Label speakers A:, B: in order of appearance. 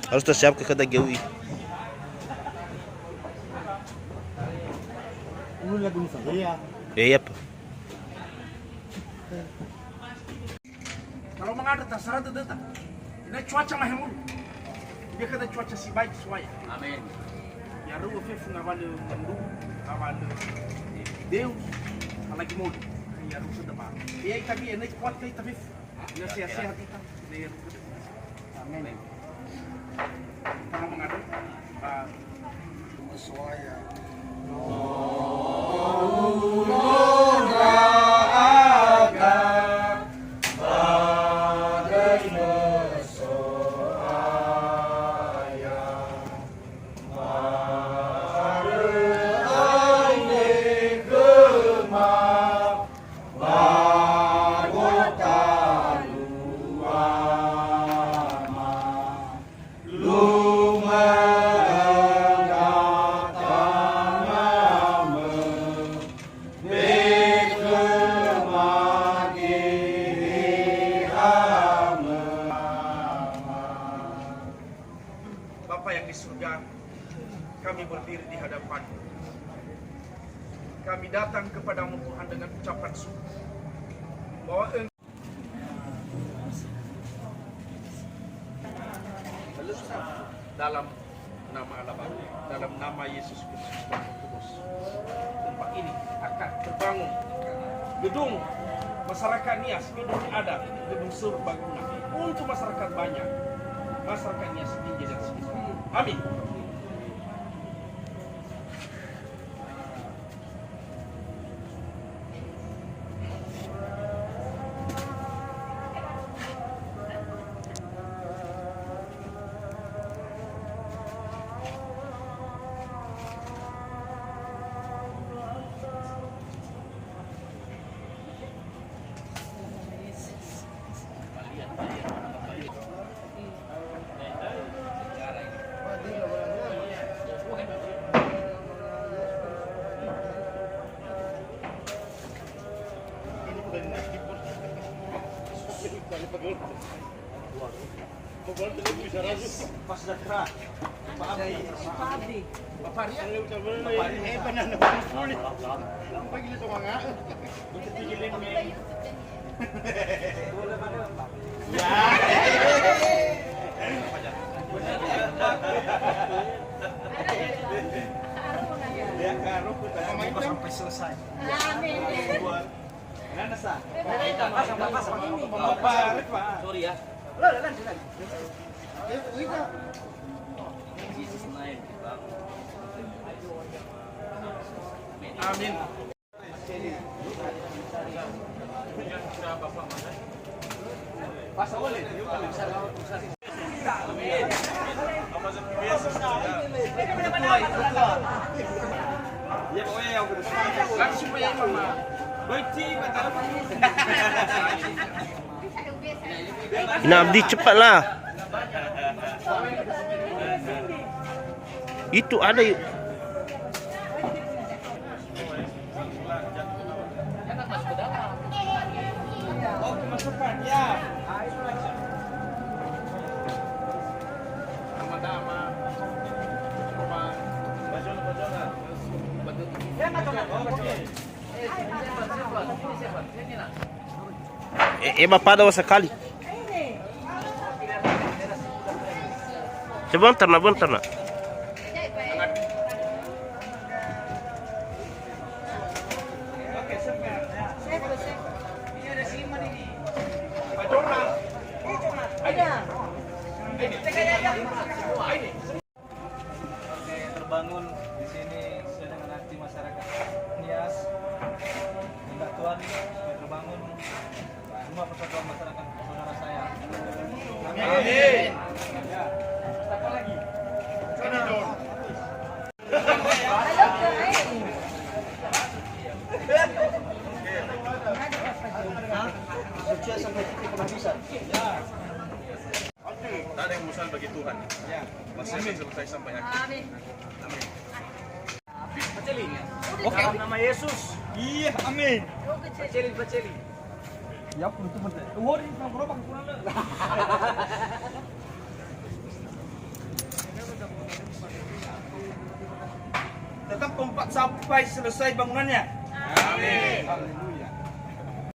A: Harus siap ke kata GUI. Iya, Pak.
B: Kalau mengadat terserah itu tetap. Ini cuaca mah mulu. Dia kata cuaca si baik sesuai. Amin. Ya ruh fef ngawal mendung, ngawal Deus, lagi mulu. Ya ruh sudah pak. Dia tapi ini kuat kai tapi dia sehat kita. Dia amin. Kalau mengadat sesuai. Bapa yang di surga, kami berdiri di hadapan. Kami datang kepadamu Tuhan dengan ucapan syukur bahwa dalam nama Allah Bapa, dalam nama Yesus Kristus dan Roh Kudus, tempat ini akan terbangun gedung masyarakat Nias, gedung adat, gedung serbaguna untuk masyarakat banyak, masyarakat Nias tinggi dan sekitar. Amin. Pas Zakra, Pak Abdi, Bapak Ria, benar pagi itu mangga, tigilin nih. Ya, karo kita sampai selesai. Amin. Mana sah? Sorry ya. Amin.
A: Ina Abdi cepatlah. Itu ada yuk.
B: Oh, kemasukan ya. Nama-nama.
A: Bapak daw sekali. Sebentar na.
C: Terbangun di sini sesuai dengan hati masyarakat Nias. Minta Tuhan supaya terbangun semua persatuan masyarakat saudara saya. Amin. Ya. Apa lagi?
B: Sukses sampai titik penghabisan. Ya. Tak ada yang musnah bagi Tuhan. Ya. Masih selesai sampai akhir. Amin. Amin. Bacelin. Oke. Nama Yesus. Iya, amin. Bacelin.
C: Siap untuk menteri. Oh, ini pernah berapa kurang le?
B: Tetap kompak sampai selesai bangunannya.
C: Amin.